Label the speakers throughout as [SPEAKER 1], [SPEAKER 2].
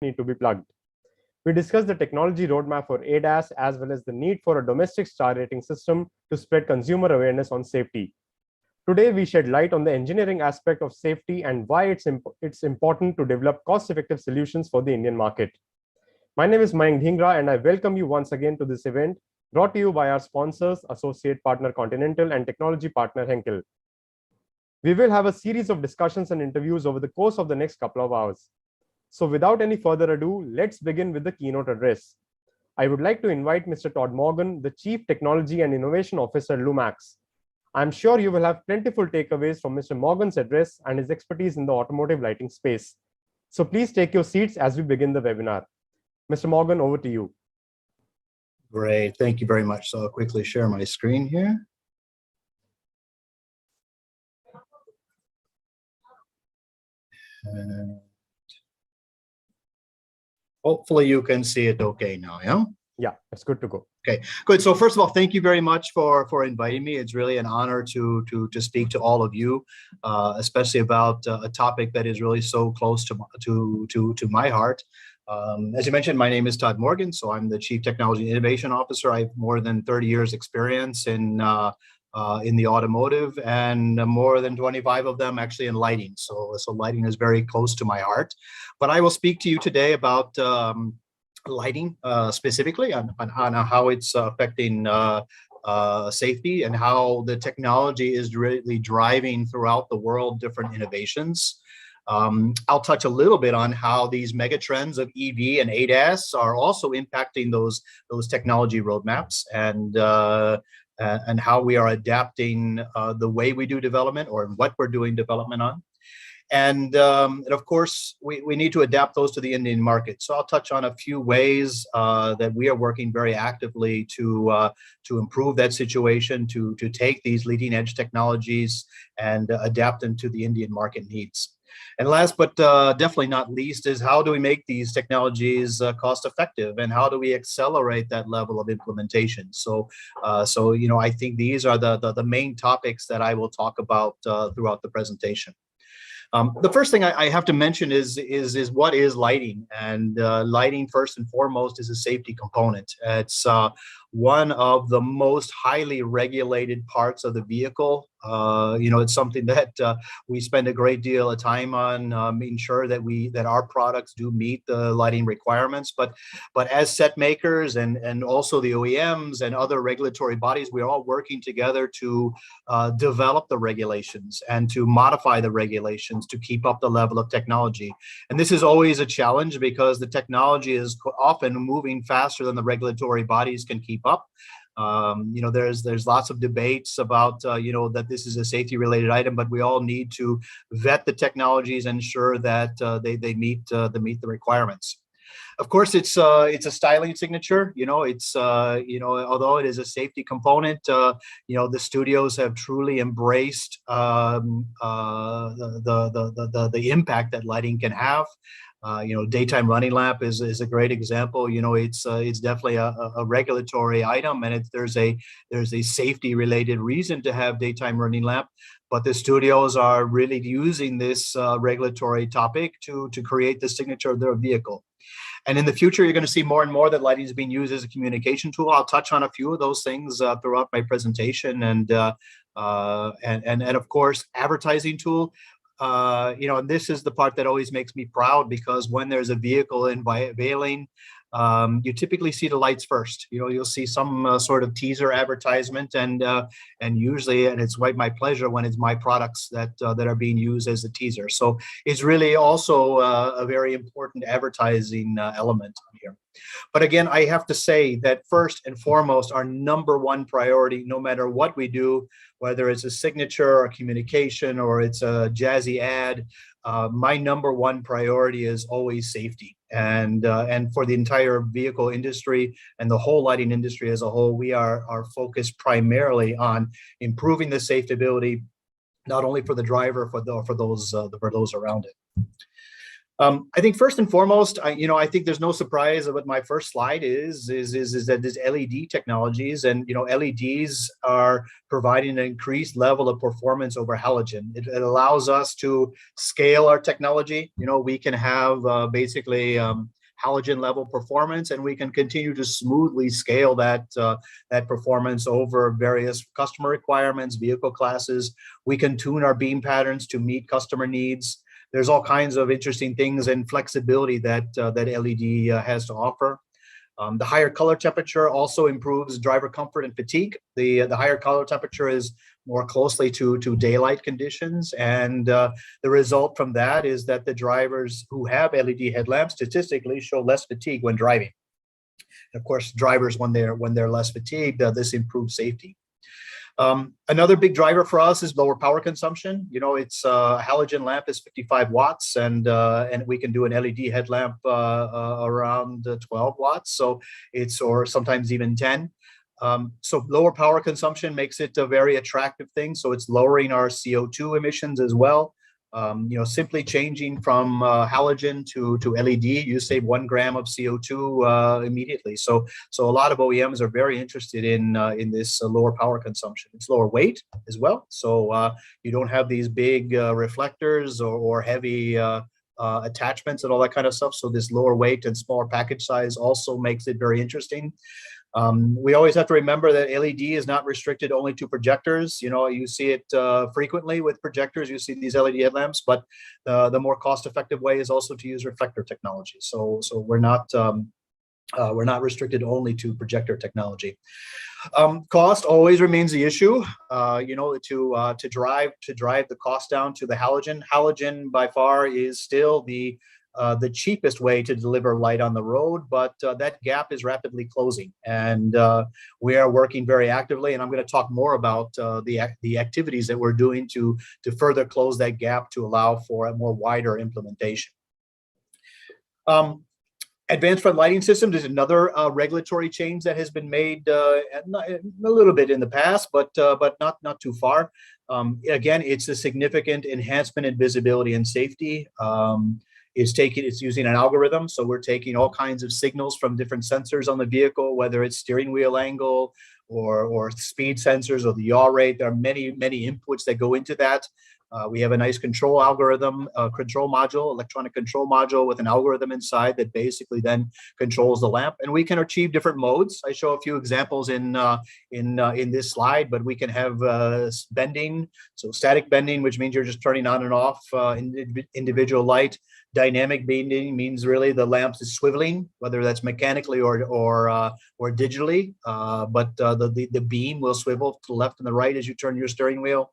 [SPEAKER 1] need to be plugged. We discussed the technology roadmap for ADAS as well as the need for a domestic star rating system to spread consumer awareness on safety. Today, we shed light on the engineering aspect of safety and why it's important to develop cost-effective solutions for the Indian market. My name is Mayank Dhingra, and I welcome you once again to this event brought to you by our sponsors, Associate Partner Continental and Technology Partner Henkel. We will have a series of discussions and interviews over the course of the next couple of hours. So without any further ado, let's begin with the keynote address. I would like to invite Mr. Todd Morgan, the Chief Technology and Innovation Officer, Lumax. I'm sure you will have plentiful takeaways from Mr. Morgan's address and his expertise in the automotive lighting space. So please take your seats as we begin the webinar. Mr. Morgan, over to you.
[SPEAKER 2] Great, thank you very much. So I'll quickly share my screen here. And hopefully you can see it okay now, yeah?
[SPEAKER 1] Yeah, it's good to go.
[SPEAKER 2] Okay, good. So first of all, thank you very much for inviting me. It's really an honor to speak to all of you, especially about a topic that is really so close to my heart. As you mentioned, my name is Todd Morgan, so I'm the Chief Technology and Innovation Officer. I have more than 30 years experience in the automotive, and more than 25 of them actually in lighting. So lighting is very close to my heart. But I will speak to you today about lighting specifically on how it's affecting safety and how the technology is really driving throughout the world different innovations. I'll touch a little bit on how these mega trends of EV and ADAS are also impacting those technology roadmaps, and how we are adapting the way we do development or what we're doing development on. And of course, we need to adapt those to the Indian market. So I'll touch on a few ways that we are working very actively to improve that situation, to take these leading edge technologies and adapt them to the Indian market needs. And last but definitely not least is how do we make these technologies cost effective, and how do we accelerate that level of implementation? So you know, I think these are the main topics that I will talk about throughout the presentation. The first thing I have to mention is what is lighting, and lighting first and foremost is a safety component. It's one of the most highly regulated parts of the vehicle. You know, it's something that we spend a great deal of time on making sure that our products do meet the lighting requirements. But as set makers and also the OEMs and other regulatory bodies, we're all working together to develop the regulations and to modify the regulations to keep up the level of technology. And this is always a challenge because the technology is often moving faster than the regulatory bodies can keep up. You know, there's lots of debates about you know, that this is a safety related item, but we all need to vet the technologies and ensure that they meet the requirements. Of course, it's a styling signature. You know, it's you know, although it is a safety component, you know, the studios have truly embraced the impact that lighting can have. You know, daytime running lamp is a great example. You know, it's definitely a regulatory item, and there's a safety related reason to have daytime running lamp. But the studios are really using this regulatory topic to create the signature of their vehicle. And in the future, you're going to see more and more that lighting is being used as a communication tool. I'll touch on a few of those things throughout my presentation, and of course, advertising tool. You know, and this is the part that always makes me proud, because when there's a vehicle unveiling, you typically see the lights first. You know, you'll see some sort of teaser advertisement, and usually, and it's quite my pleasure when it's my products that are being used as a teaser. So it's really also a very important advertising element here. But again, I have to say that first and foremost, our #1 priority, no matter what we do, whether it's a signature or communication or it's a jazzy ad, my #1 priority is always safety. And for the entire vehicle industry and the whole lighting industry as a whole, we are focused primarily on improving the safety, not only for the driver, for those around it. I think first and foremost, I think there's no surprise of what my first slide is that there's LED technologies, and LEDs are providing an increased level of performance over halogen. It allows us to scale our technology. We can have basically halogen level performance, and we can continue to smoothly scale that performance over various customer requirements, vehicle classes. We can tune our beam patterns to meet customer needs. There's all kinds of interesting things and flexibility that LED has to offer. The higher color temperature also improves driver comfort and fatigue. The higher color temperature is more closely to daylight conditions, and the result from that is that the drivers who have LED headlamps statistically show less fatigue when driving. And of course, drivers when they're less fatigued, this improves safety. Another big driver for us is lower power consumption. It's a halogen lamp is 55 watts, and we can do an LED headlamp around 12 watts. So or sometimes even 10. So lower power consumption makes it a very attractive thing. So it's lowering our CO2 emissions as well. Simply changing from halogen to LED, you save 1 gram of CO2 immediately. So a lot of OEMs are very interested in this lower power consumption. It's lower weight as well, so you don't have these big reflectors or heavy attachments and all that kind of stuff. So this lower weight and smaller package size also makes it very interesting. We always have to remember that LED is not restricted only to projectors. You see it frequently with projectors. You see these LED headlamps, but the more cost-effective way is also to use reflector technology. So we're not restricted only to projector technology. Cost always remains the issue. To drive the cost down to the halogen. Halogen by far is still the cheapest way to deliver light on the road, but that gap is rapidly closing, and we are working very actively. And I'm going to talk more about the activities that we're doing to further close that gap to allow for a more wider implementation. Advanced front lighting systems is another regulatory change that has been made a little bit in the past, but not too far. Again, it's a significant enhancement in visibility and safety. It's using an algorithm. So we're taking all kinds of signals from different sensors on the vehicle, whether it's steering wheel angle or speed sensors or the yaw rate. There are many inputs that go into that. We have a nice control algorithm, electronic control module with an algorithm inside that basically then controls the lamp. And we can achieve different modes. I show a few examples in this slide, but we can have bending, so static bending, which means you're just turning on and off individual light. Dynamic bending means really the lamp is swiveling, whether that's mechanically or digitally, but the beam will swivel to the left and the right as you turn your steering wheel.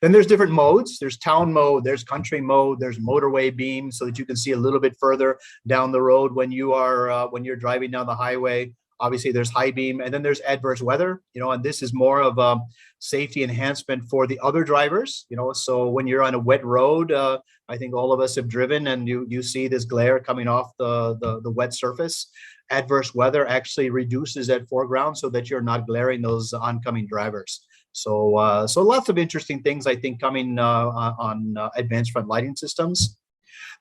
[SPEAKER 2] Then there's different modes. There's town mode, there's country mode, there's motorway beam, so that you can see a little bit further down the road when you're driving down the highway. Obviously, there's high beam, and then there's adverse weather, and this is more of a safety enhancement for the other drivers, so when you're on a wet road, I think all of us have driven, and you see this glare coming off the wet surface. Adverse weather actually reduces that foreground so that you're not glaring those oncoming drivers. So lots of interesting things, I think, coming on advanced front lighting systems.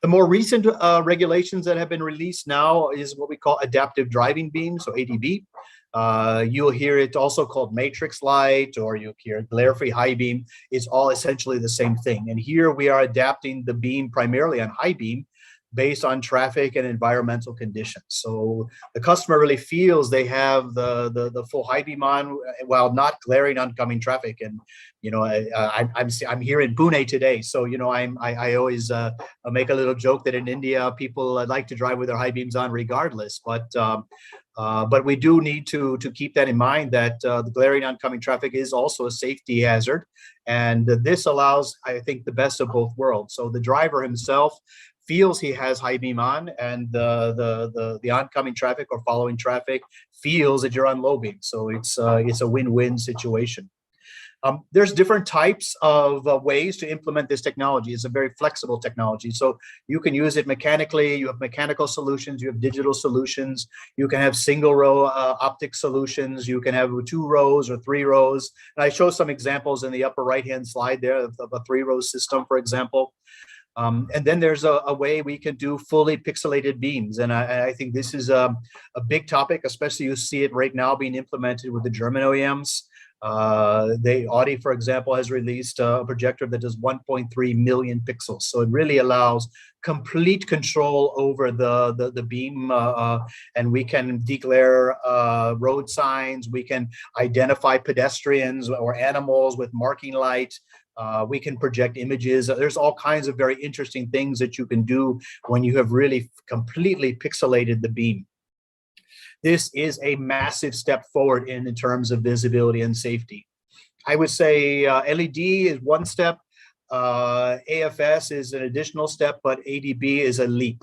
[SPEAKER 2] The more recent regulations that have been released now is what we call adaptive driving beam, so ADB. You'll hear it also called matrix light, or you'll hear glare-free high beam. It's all essentially the same thing. And here we are adapting the beam primarily on high beam based on traffic and environmental conditions. So the customer really feels they have the full high beam on while not glaring oncoming traffic. And I'm here in Pune today, so I always make a little joke that in India people like to drive with their high beams on regardless. But we do need to keep that in mind, that the glaring oncoming traffic is also a safety hazard, and this allows, I think, the best of both worlds. So the driver himself feels he has high beam on, and the oncoming traffic or following traffic feels that you're on low beam. So it's a win-win situation. There's different types of ways to implement this technology. It's a very flexible technology. So you can use it mechanically. You have mechanical solutions. You have digital solutions. You can have single row optic solutions. You can have 2 rows or 3 rows. And I show some examples in the upper right-hand slide there of a 3-row system, for example. And then there's a way we can do fully pixelated beams. And I think this is a big topic, especially you see it right now being implemented with the German OEMs. Audi, for example, has released a projector that does 1.3 million pixels. So it really allows complete control over the beam, and we can declare road signs. We can identify pedestrians or animals with marking light. We can project images. There's all kinds of very interesting things that you can do when you have really completely pixelated the beam. This is a massive step forward in terms of visibility and safety. I would say LED is one step, AFS is an additional step, but ADB is a leap.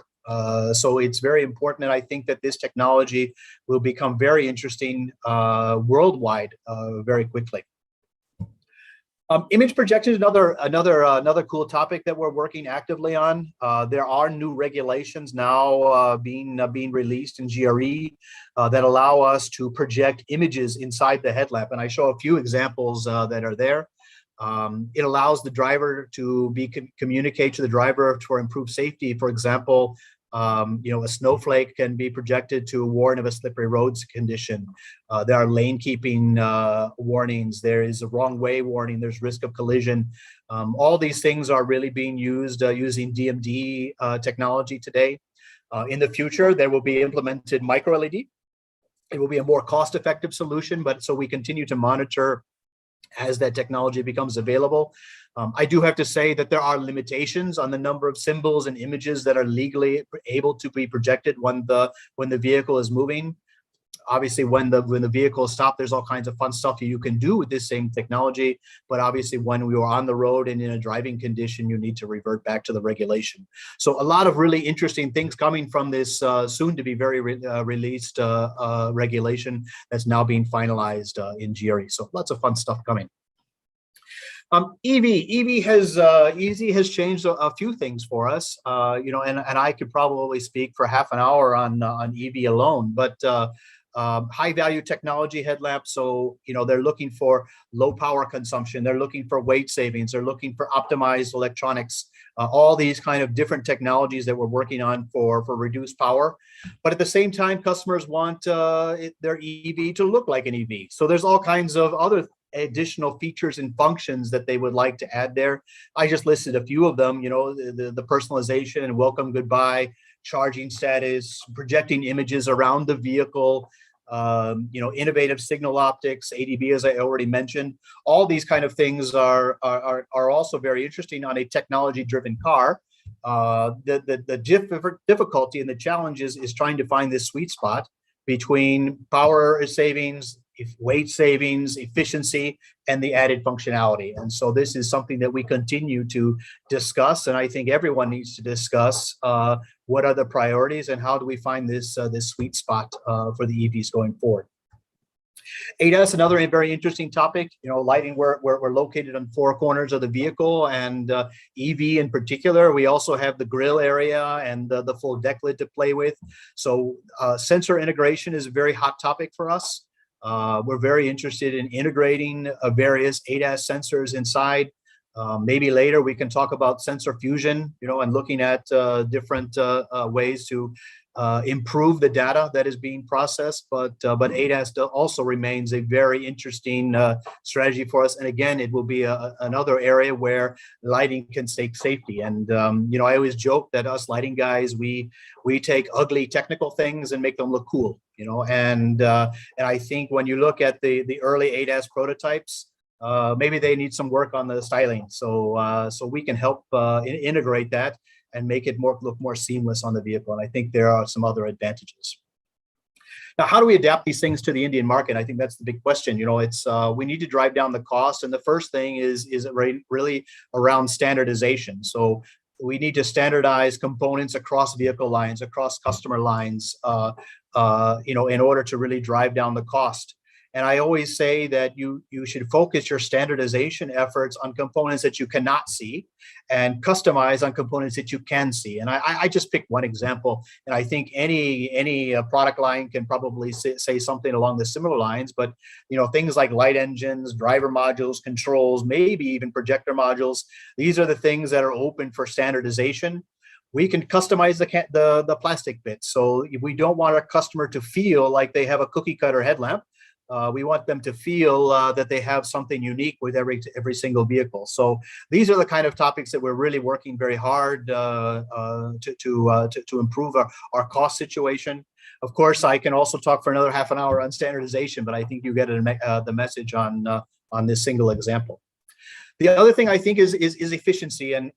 [SPEAKER 2] So it's very important, and I think that this technology will become very interesting worldwide very quickly. Image projection is another cool topic that we're working actively on. There are new regulations now being released in GRE that allow us to project images inside the headlamp, and I show a few examples that are there. It allows the driver to communicate to the driver for improved safety. For example, a snowflake can be projected to warn of a slippery roads condition. There are lane keeping warnings. There is a wrong way warning. There's risk of collision. All these things are really being used using DMD technology today. In the future, there will be implemented micro LED. It will be a more cost-effective solution, but so we continue to monitor as that technology becomes available. I do have to say that there are limitations on the number of symbols and images that are legally able to be projected when the vehicle is moving. Obviously, when the vehicle is stopped, there's all kinds of fun stuff you can do with this same technology. But obviously, when we are on the road and in a driving condition, you need to revert back to the regulation. So a lot of really interesting things coming from this soon to be very released regulation that's now being finalized in GRE. So lots of fun stuff coming. EV has changed a few things for us, and I could probably speak for half an hour on EV alone, but high value technology headlamps. So, they're looking for low power consumption. They're looking for weight savings. They're looking for optimized electronics, all these kind of different technologies that we're working on for reduced power. But at the same time, customers want their EV to look like an EV. So there's all kinds of other additional features and functions that they would like to add there. I just listed a few of them, the personalization and welcome goodbye, charging status, projecting images around the vehicle, innovative signal optics, ADB, as I already mentioned. All these kind of things are also very interesting on a technology-driven car. The difficulty and the challenge is trying to find this sweet spot between power savings, weight savings, efficiency, and the added functionality. And so this is something that we continue to discuss, and I think everyone needs to discuss what are the priorities and how do we find this sweet spot for the EVs going forward. ADAS, another very interesting topic. Lighting, we're located on four corners of the vehicle, and EV in particular. We also have the grille area and the full deck lid to play with. So sensor integration is a very hot topic for us. We're very interested in integrating various ADAS sensors inside. Maybe later we can talk about sensor fusion, and looking at different ways to improve the data that is being processed. But ADAS also remains a very interesting strategy for us. And again, it will be another area where lighting can take safety. And I always joke that us lighting guys, we take ugly technical things and make them look cool. And I think when you look at the early ADAS prototypes, maybe they need some work on the styling. So we can help integrate that and make it look more seamless on the vehicle. And I think there are some other advantages. Now, how do we adapt these things to the Indian market? I think that's the big question. It's we need to drive down the cost, and the first thing is really around standardization. So we need to standardize components across vehicle lines, across customer lines, in order to really drive down the cost. And I always say that you should focus your standardization efforts on components that you cannot see and customize on components that you can see. And I just picked one example, and I think any product line can probably say something along the similar lines. But things like light engines, driver modules, controls, maybe even projector modules, these are the things that are open for standardization. We can customize the plastic bits. So we don't want our customer to feel like they have a cookie cutter headlamp. We want them to feel that they have something unique with every single vehicle. So these are the kind of topics that we're really working very hard to improve our cost situation. Of course, I can also talk for another half an hour on standardization, but I think you get the message on this single example. The other thing I think is efficiency, and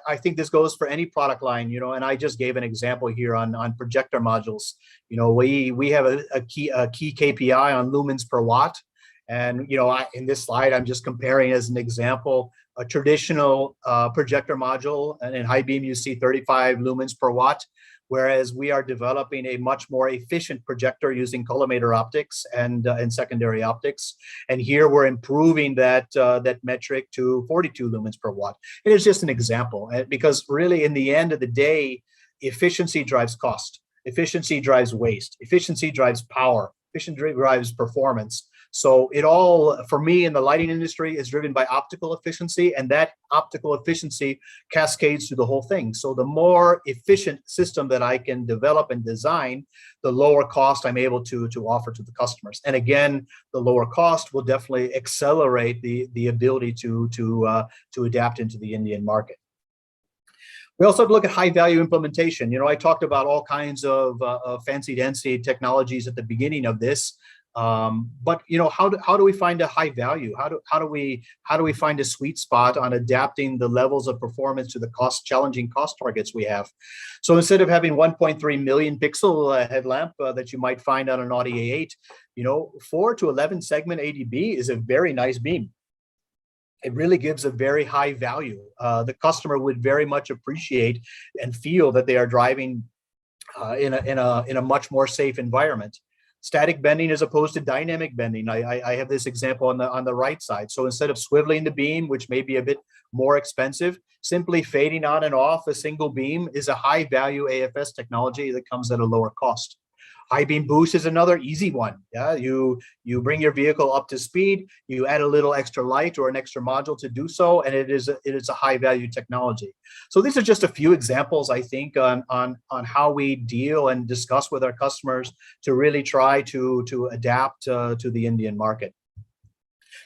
[SPEAKER 2] I think this goes for any product line. And I just gave an example here on projector modules. We have a key KPI on lumens per watt, and in this slide I'm just comparing as an example a traditional projector module, and in high beam you see 35 lumens per watt. Whereas we are developing a much more efficient projector using collimator optics and secondary optics. And here we're improving that metric to 42 lumens per watt. It is just an example, because really in the end of the day, efficiency drives cost. Efficiency drives waste. Efficiency drives power. Efficiency drives performance. So it all, for me in the lighting industry, is driven by optical efficiency, and that optical efficiency cascades through the whole thing. So the more efficient system that I can develop and design, the lower cost I'm able to offer to the customers. And again, the lower cost will definitely accelerate the ability to adapt into the Indian market. We also have to look at high value implementation. I talked about all kinds of fancy dancy technologies at the beginning of this. But how do we find a high value? How do we find a sweet spot on adapting the levels of performance to the challenging cost targets we have? So instead of having 1.3 million pixel headlamp that you might find on an Audi A8, 4 to 11 segment ADB is a very nice beam. It really gives a very high value. The customer would very much appreciate and feel that they are driving in a much more safe environment. Static bending as opposed to dynamic bending. I have this example on the right side. So instead of swiveling the beam, which may be a bit more expensive, simply fading on and off a single beam is a high value AFS technology that comes at a lower cost. High beam boost is another easy one. Yeah, you bring your vehicle up to speed, you add a little extra light or an extra module to do so, and it is a high value technology. So these are just a few examples, I think, on how we deal and discuss with our customers to really try to adapt to the Indian market.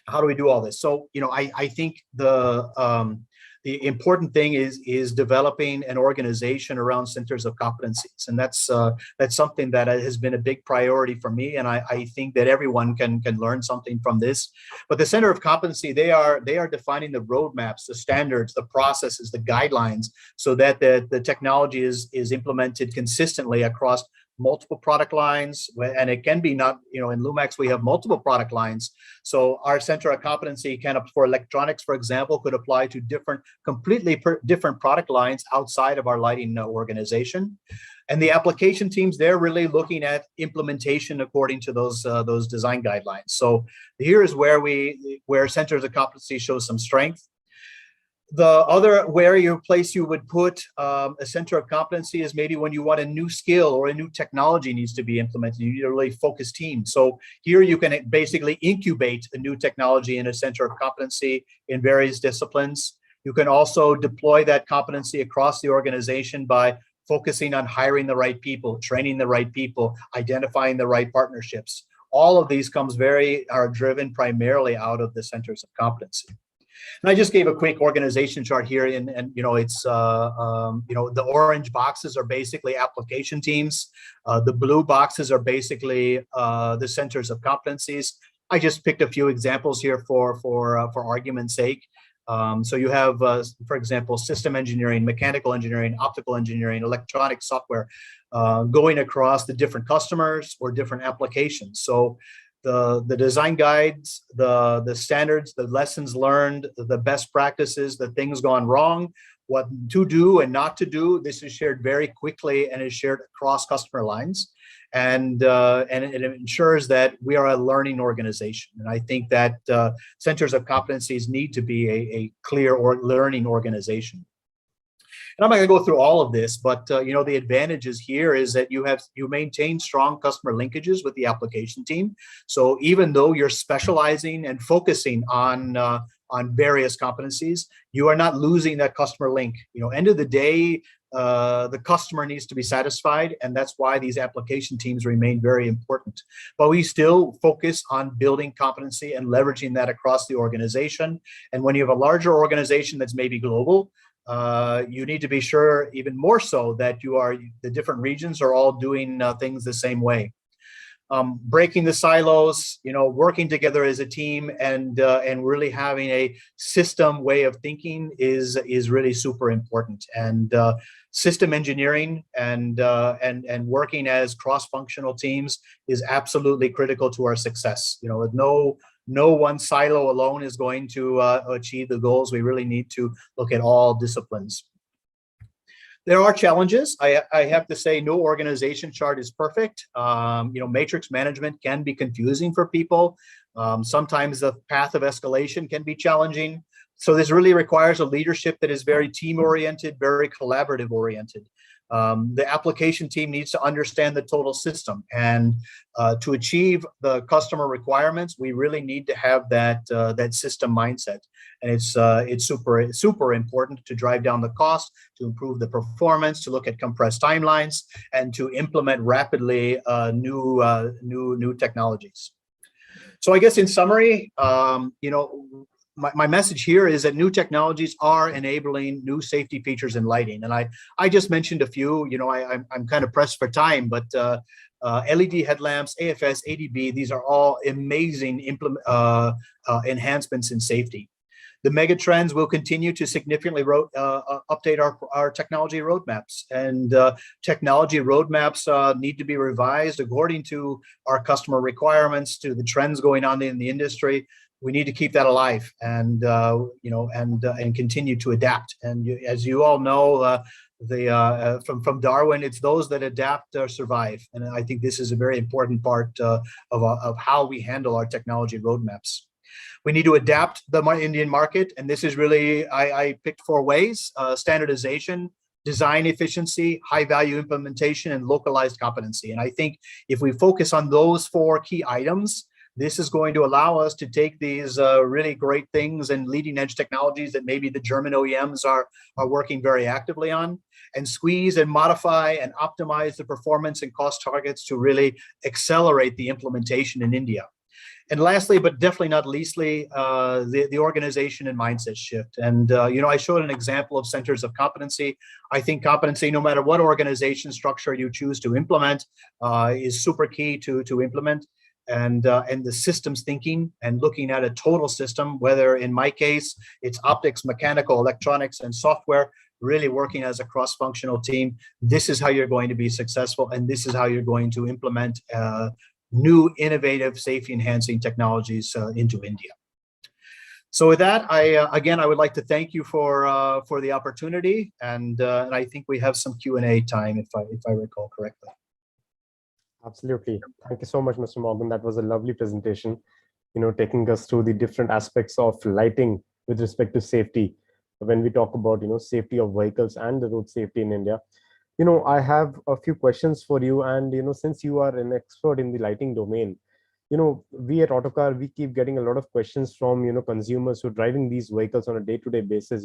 [SPEAKER 2] How do we do all this? So I think the important thing is developing an organization around centers of competencies, and that's something that has been a big priority for me, and I think that everyone can learn something from this. But the center of competency, they are defining the roadmaps, the standards, the processes, the guidelines, so that the technology is implemented consistently across multiple product lines, and it can be not, in Lumax we have multiple product lines. So our center of competency can, for electronics, for example, could apply to completely different product lines outside of our lighting organization. And the application teams, they're really looking at implementation according to those design guidelines. So here is where centers of competency show some strength. The other place you would put a center of competency is maybe when you want a new skill or a new technology needs to be implemented. You need a really focused team. So here you can basically incubate a new technology in a center of competency in various disciplines. You can also deploy that competency across the organization by focusing on hiring the right people, training the right people, identifying the right partnerships. All of these are driven primarily out of the centers of competency. And I just gave a quick organization chart here, and it's the orange boxes are basically application teams. The blue boxes are basically the centers of competencies. I just picked a few examples here for argument's sake. So you have, for example, system engineering, mechanical engineering, optical engineering, electronic software, going across the different customers or different applications. So the design guides, the standards, the lessons learned, the best practices, the things gone wrong, what to do and not to do. This is shared very quickly and is shared across customer lines. And it ensures that we are a learning organization. And I think that centers of competencies need to be a clear learning organization. And I'm not going to go through all of this, but the advantages here is that you maintain strong customer linkages with the application team. So even though you're specializing and focusing on various competencies, you are not losing that customer link. End of the day, the customer needs to be satisfied, and that's why these application teams remain very important. But we still focus on building competency and leveraging that across the organization. And when you have a larger organization that's maybe global, you need to be sure, even more so, that the different regions are all doing things the same way. Breaking the silos, working together as a team, and really having a system way of thinking is really super important. And system engineering and working as cross-functional teams is absolutely critical to our success. With no one silo alone is going to achieve the goals. We really need to look at all disciplines. There are challenges. I have to say, no organization chart is perfect. Matrix management can be confusing for people. Sometimes the path of escalation can be challenging. So this really requires a leadership that is very team-oriented, very collaborative-oriented. The application team needs to understand the total system, and to achieve the customer requirements, we really need to have that system mindset. And it's super important to drive down the cost, to improve the performance, to look at compressed timelines, and to implement rapidly new technologies. So I guess in summary, my message here is that new technologies are enabling new safety features in lighting. And I just mentioned a few. I'm kind of pressed for time, but LED headlamps, AFS, ADB, these are all amazing enhancements in safety. The mega trends will continue to significantly update our technology roadmaps, and technology roadmaps need to be revised according to our customer requirements, to the trends going on in the industry. We need to keep that alive, and continue to adapt. And as you all know, from Darwin, it's those that adapt survive. And I think this is a very important part of how we handle our technology roadmaps. We need to adapt the Indian market, and this is really, I picked 4 ways: standardization, design efficiency, high value implementation, and localized competency. And I think if we focus on those 4 key items, this is going to allow us to take these really great things and leading edge technologies that maybe the German OEMs are working very actively on, and squeeze and modify and optimize the performance and cost targets to really accelerate the implementation in India. And lastly, but definitely not leastly, the organization and mindset shift. And I showed an example of centers of competency. I think competency, no matter what organization structure you choose to implement, is super key to implement. And the systems thinking and looking at a total system, whether in my case, it's optics, mechanical, electronics, and software, really working as a cross-functional team. This is how you're going to be successful, and this is how you're going to implement new innovative safety enhancing technologies into India. So with that, I would like to thank you for the opportunity, and I think we have some Q&A time, if I recall correctly.
[SPEAKER 1] Absolutely. Thank you so much, Mr. Morgan. That was a lovely presentation, taking us through the different aspects of lighting with respect to safety. When we talk about, safety of vehicles and the road safety in India, I have a few questions for you. And, since you are an expert in the lighting domain, we at Autocar, we keep getting a lot of questions from, consumers who are driving these vehicles on a day-to-day basis.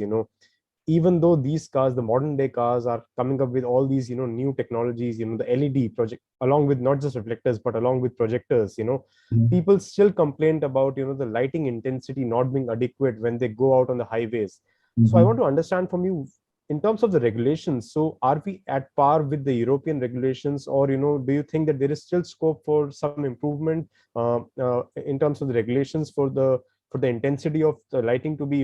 [SPEAKER 1] Even though these cars, the modern day cars, are coming up with all these, new technologies, the LED project, along with not just reflectors, but along with projectors, people still complain about, the lighting intensity not being adequate when they go out on the highways. So I want to understand from you, in terms of the regulations, so are we at par with the European regulations, or, do you think that there is still scope for some improvement in terms of the regulations for the intensity of the lighting to be,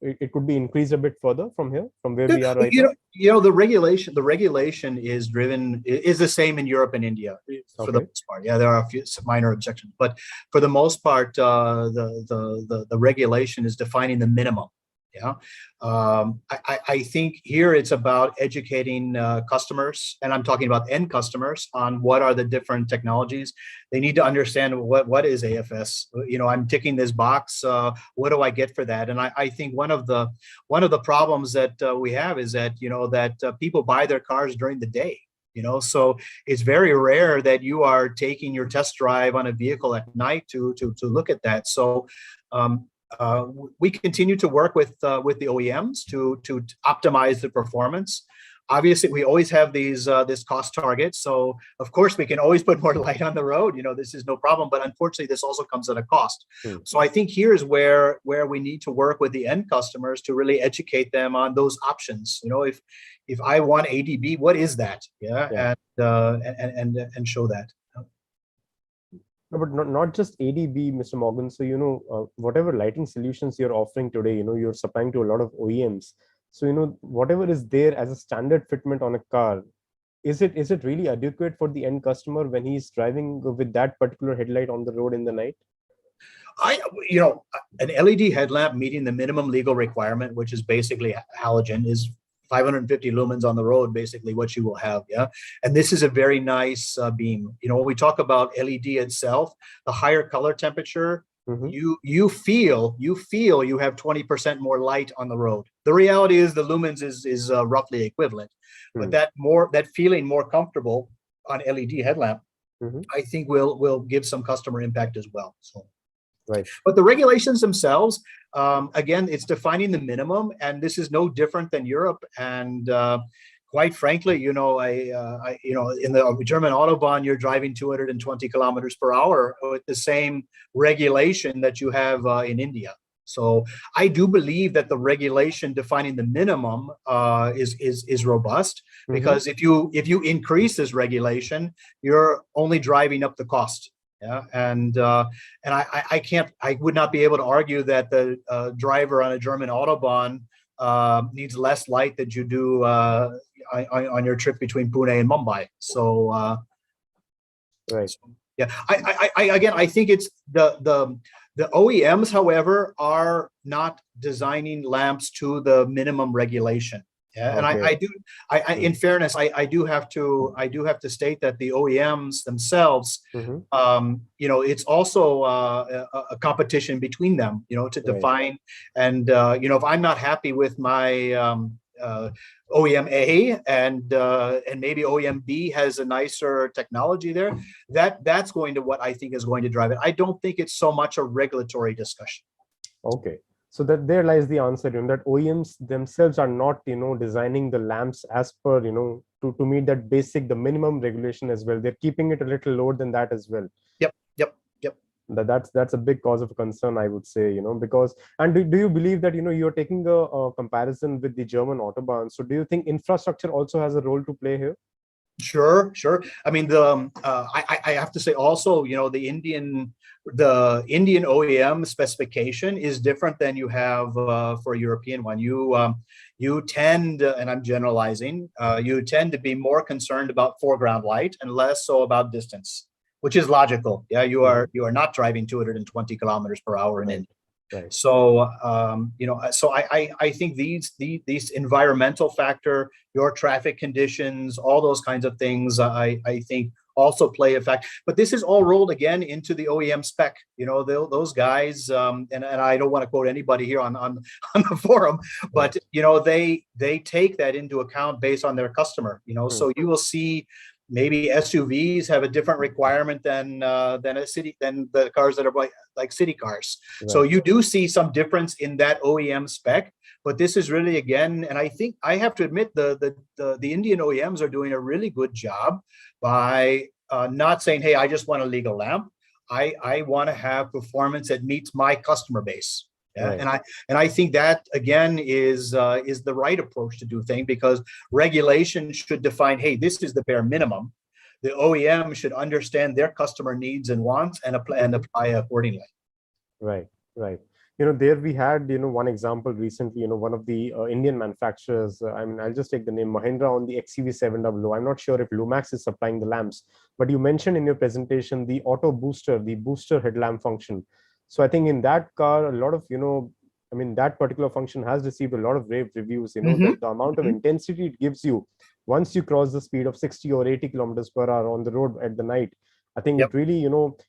[SPEAKER 1] it could be increased a bit further from here, from where we are right now?
[SPEAKER 2] The regulation is the same in Europe and India for the most part. Yeah, there are a few minor objections, but for the most part, the regulation is defining the minimum. Yeah, I think here it's about educating customers, and I'm talking about end customers, on what are the different technologies. They need to understand what is AFS. You know, I'm ticking this box. What do I get for that? And I think one of the problems that we have is that, you know, that people buy their cars during the day. You know, so it's very rare that you are taking your test drive on a vehicle at night to look at that. So we continue to work with the OEMs to optimize the performance. Obviously, we always have these this cost target. So of course, we can always put more light on the road. You know, this is no problem. But unfortunately, this also comes at a cost. So I think here's where we need to work with the end customers to really educate them on those options. You know, if I want ADB, what is that? Yeah. And show that.
[SPEAKER 1] No, but not just ADB, Mr. Morgan. So, you know, whatever lighting solutions you're offering today, you know, you're supplying to a lot of OEMs. So, you know, whatever is there as a standard fitment on a car, is it really adequate for the end customer when he's driving with that particular headlight on the road in the night?
[SPEAKER 2] You know, an LED headlamp meeting the minimum legal requirement, which is basically halogen, is 550 lumens on the road, basically what you will have. Yeah. And this is a very nice beam. You know, when we talk about LED itself, the higher color temperature, you feel you have 20% more light on the road. The reality is the lumens is roughly equivalent, but that feeling more comfortable on LED headlamp, I think will give some customer impact as well. So.
[SPEAKER 1] Right.
[SPEAKER 2] But the regulations themselves, again, it's defining the minimum, and this is no different than Europe. And quite frankly, you know, you know, in the German Autobahn, you're driving 220 kilometers per hour with the same regulation that you have in India. So I do believe that the regulation defining the minimum is robust, because if you increase this regulation, you're only driving up the cost. Yeah, and I would not be able to argue that the driver on a German Autobahn needs less light than you do on your trip between Pune and Mumbai. So,
[SPEAKER 1] right.
[SPEAKER 2] So, yeah, I think it's the OEMs, however, are not designing lamps to the minimum regulation. Yeah, and okay. In fairness, I do have to state that the OEMs themselves, you know, it's also a competition between them, you know, to define. And you know, if I'm not happy with my OEM A and maybe OEM B has a nicer technology there, that's going to what I think is going to drive it. I don't think it's so much a regulatory discussion.
[SPEAKER 1] Okay. So that there lies the answer, you know, that OEMs themselves are not, you know, designing the lamps as per, you know, to meet that the minimum regulation as well. They're keeping it a little lower than that as well.
[SPEAKER 2] Yep.
[SPEAKER 1] That's a big cause of concern, I would say, you know, because, and do you believe that, you know, you're taking a comparison with the German Autobahn. So do you think infrastructure also has a role to play here?
[SPEAKER 2] Sure. I mean, I have to say also, you know, the Indian OEM specification is different than you have for a European one. You tend, and I'm generalizing, you tend to be more concerned about foreground light and less so about distance, which is logical. Yeah, you are not driving 220 kilometers per hour in India. Right. So, you know, so I think these environmental factor, your traffic conditions, all those kinds of things, I think also play a fact. But this is all rolled again into the OEM spec. You know, those guys, and I don't want to quote anybody here on the forum, but you know, they take that into account based on their customer. You know, so you will see. Maybe SUVs have a different requirement than the cars that are like city cars. Right. So you do see some difference in that OEM spec, but this is really, again, and I think I have to admit the Indian OEMs are doing a really good job by not saying, hey, I just want a legal lamp. I want to have performance that meets my customer base. Yeah. Right. And I think that, again, is the right approach to do things, because regulation should define, hey, this is the bare minimum. The OEM should understand their customer needs and wants and apply accordingly.
[SPEAKER 1] Right. You know, there we had, you know, one example recently, you know, one of the Indian manufacturers, I mean, I'll just take the name Mahindra on the XUV700. I'm not sure if Lumax is supplying the lamps, but you mentioned in your presentation the auto booster, the booster headlamp function. So I think in that car, a lot of, you know, I mean, that particular function has received a lot of rave reviews. The amount of intensity it gives you once you cross the speed of 60 or 80 kilometers per hour on the road at the night. I think it really,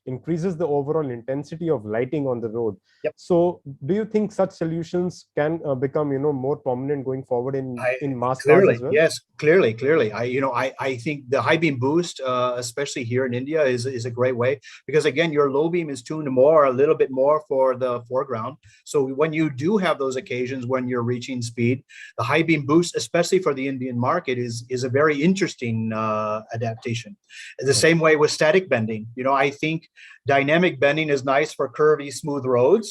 [SPEAKER 1] increases the overall intensity of lighting on the road. So do you think such solutions can become, more prominent going forward in mass cars as well?
[SPEAKER 2] Yes, clearly. I think the high beam boost, especially here in India, is a great way, because again, your low beam is tuned a little bit more for the foreground. So when you do have those occasions when you're reaching speed, the high beam boost, especially for the Indian market, is a very interesting adaptation. The same way with static bending. I think dynamic bending is nice for curvy, smooth roads.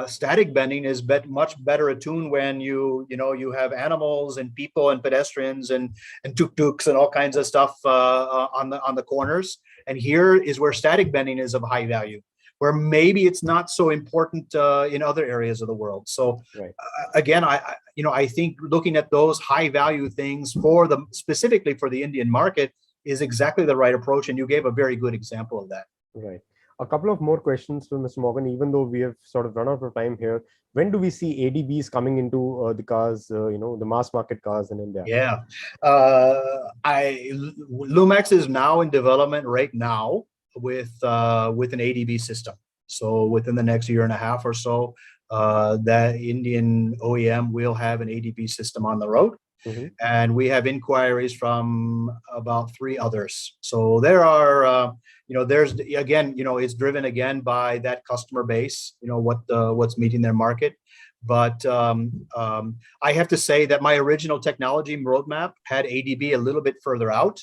[SPEAKER 2] Static bending is much better attuned when you have animals and people and pedestrians and tuk-tuks and all kinds of stuff on the corners. And here is where static bending is of high value, where maybe it's not so important in other areas of the world. So again, I think looking at those high value things specifically for the Indian market is exactly the right approach. And you gave a very good example of that.
[SPEAKER 1] Right. A couple of more questions for Mr. Morgan, even though we have sort of run out of time here. When do we see ADBs coming into the cars, the mass market cars in India?
[SPEAKER 2] Yeah. Lumax is now in development right now with an ADB system. So within the next year and a half or so, that Indian OEM will have an ADB system on the road. And we have inquiries from about 3 others. So there are, there's again, it's driven again by that customer base, what's meeting their market. But I have to say that my original technology roadmap had ADB a little bit further out.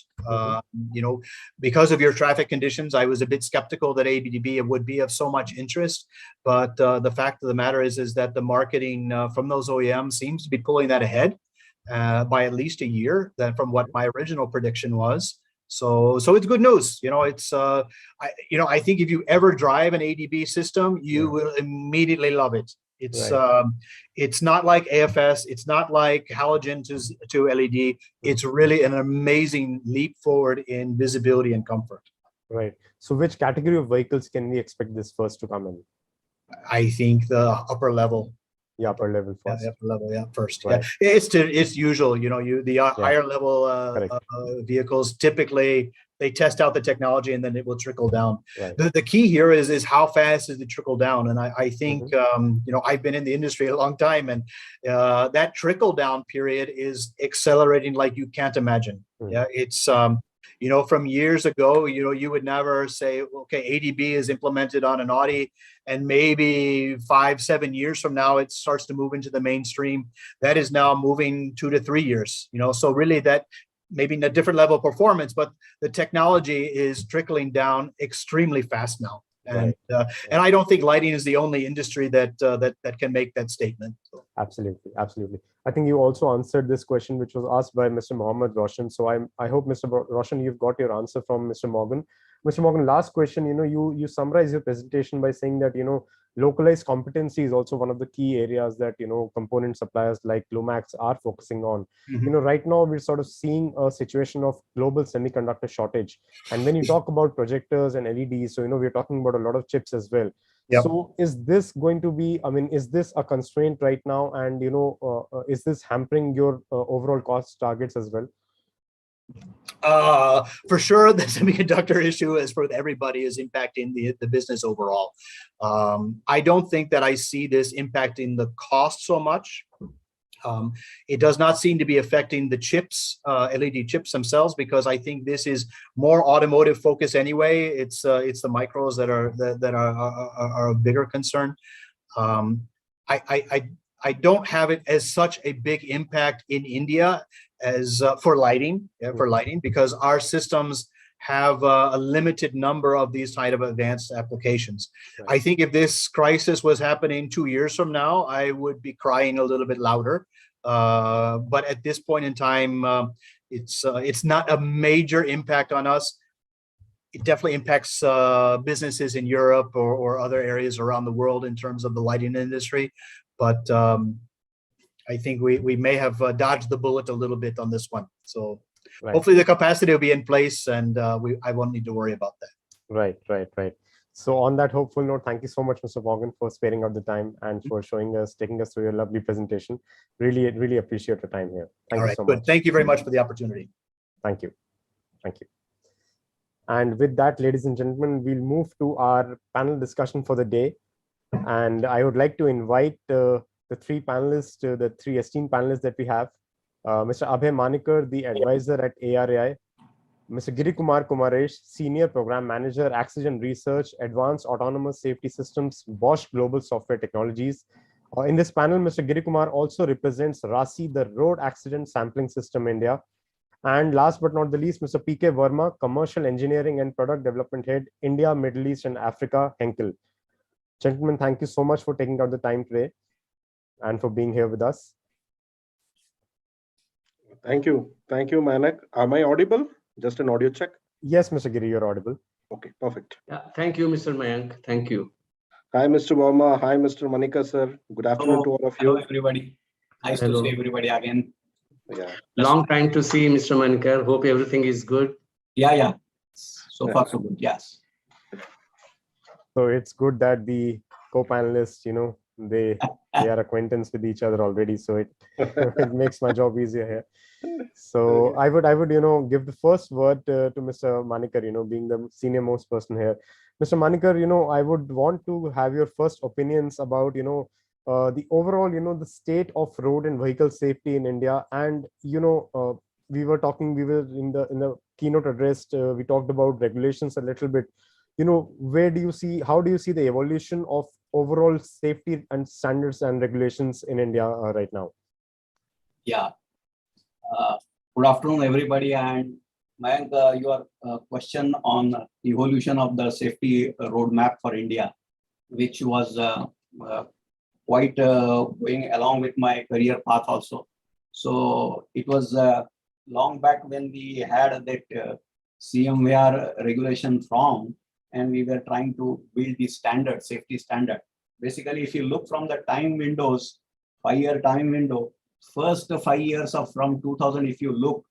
[SPEAKER 2] Because of your traffic conditions, I was a bit skeptical that ADB would be of so much interest. But the fact of the matter is that the marketing from those OEMs seems to be pulling that ahead by at least a year than from what my original prediction was. So it's good news. I think if you ever drive an ADB system, you will immediately love it. It's not like AFS. It's not like halogen to LED. It's really an amazing leap forward in visibility and comfort.
[SPEAKER 1] Right. So which category of vehicles can we expect this first to come in?
[SPEAKER 2] I think the upper level.
[SPEAKER 1] Upper level first.
[SPEAKER 2] Upper level, first. Right. Yeah. It's usual. The higher level vehicles typically they test out the technology and then it will trickle down. Right. The key here is how fast is it trickle down, and I think I've been in the industry a long time, and that trickle down period is accelerating like you can't imagine. Yeah, it's from years ago, you would never say, okay, ADB is implemented on an Audi, and maybe 5-7 years from now, it starts to move into the mainstream. That is now moving 2 to 3 years, so really that maybe in a different level of performance, but the technology is trickling down extremely fast now. And and I don't think lighting is the only industry that can make that statement.
[SPEAKER 1] Absolutely. I think you also answered this question, which was asked by Mr. Mohammed Roshan. So I hope, Mr. Roshan, you've got your answer from Mr. Morgan. Mr. Morgan, last question. You summarize your presentation by saying that localized competency is also one of the key areas that component suppliers like Lumax are focusing on. Right now we're sort of seeing a situation of global semiconductor shortage, and when you talk about projectors and LEDs, so we're talking about a lot of chips as well. So is this going to be, is this a constraint right now, and is this hampering your overall cost targets as well?
[SPEAKER 2] For sure, the semiconductor issue, as for everybody, is impacting the business overall. I don't think that I see this impacting the cost so much. It does not seem to be affecting the chips, LED chips themselves, because I think this is more automotive focused anyway. It's the micros that are a bigger concern. I don't have it as such a big impact in India as for lighting, because our systems have a limited number of these kind of advanced applications. I think if this crisis was happening 2 years from now, I would be crying a little bit louder. But at this point in time, it's not a major impact on us. It definitely impacts businesses in Europe or other areas around the world in terms of the lighting industry. But I think we may have dodged the bullet a little bit on this one. So hopefully the capacity will be in place, and I won't need to worry about that.
[SPEAKER 1] Right. So on that hopeful note, thank you so much, Mr. Morgan, for sparing out the time and for taking us through your lovely presentation. Really appreciate your time here. Thank you so
[SPEAKER 2] good.
[SPEAKER 1] much.
[SPEAKER 2] Thank you very much for the opportunity.
[SPEAKER 1] Thank you. And with that, ladies and gentlemen, we'll move to our panel discussion for the day. And I would like to invite the three esteemed panelists that we have. Mr. Abhay Manikar, the advisor at ARAI, Mr. Girikumar Kumaresh, Senior Program Manager, Accident Research, Advanced Autonomous Safety Systems, Bosch Global Software Technologies. In this panel, Mr. Girikumar also represents RASI, the Road Accident Sampling System India. And last but not the least, Mr. P.K. Verma, Commercial Engineering and Product Development Head, India, Middle East and Africa, Henkel. Gentlemen, thank you so much for taking out the time today and for being here with us.
[SPEAKER 3] Thank you, Manak. Am I audible? Just an audio check.
[SPEAKER 1] Yes, Mr. Giri, you're audible.
[SPEAKER 3] Okay, perfect.
[SPEAKER 4] Yeah, thank you, Mr. Mayank. Thank you.
[SPEAKER 3] Hi, Mr. Verma. Hi, Mr. Manika, sir. Good afternoon to all of you.
[SPEAKER 5] Hello, everybody. Nice to see everybody again.
[SPEAKER 3] Yeah.
[SPEAKER 4] Long time to see, Mr. Manikar. Hope everything is good.
[SPEAKER 5] Yeah. So far, so good. Yes.
[SPEAKER 1] So it's good that the co-panelists, they are acquaintance with each other already. So it it makes my job easier here. So I would give the first word to Mr. Manikar, being the senior most person here. Mr. Manikar, I would want to have your first opinions about, the overall, the state of road and vehicle safety in India. And, we were in the keynote address, we talked about regulations a little bit. How do you see the evolution of overall safety and standards and regulations in India right now?
[SPEAKER 5] Yeah. Good afternoon, everybody. And Mayank, your question on evolution of the safety roadmap for India, which was quite going along with my career path also. So it was long back when we had that CMVR regulation from, and we were trying to build the standard, safety standard. Basically, if you look from the time windows, 5-year time window, first 5 years of from 2000, if you look,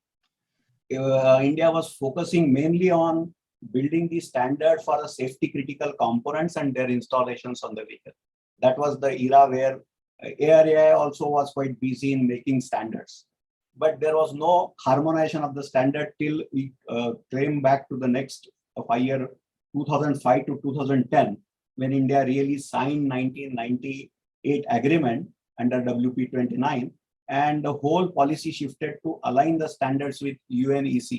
[SPEAKER 5] India was focusing mainly on building the standard for the safety critical components and their installations on the vehicle. That was the era where ARAI also was quite busy in making standards. But there was no harmonization of the standard till we came back to the next 5-year, 2005 to 2010, when India really signed 1998 agreement under WP29, and the whole policy shifted to align the standards with UNEC.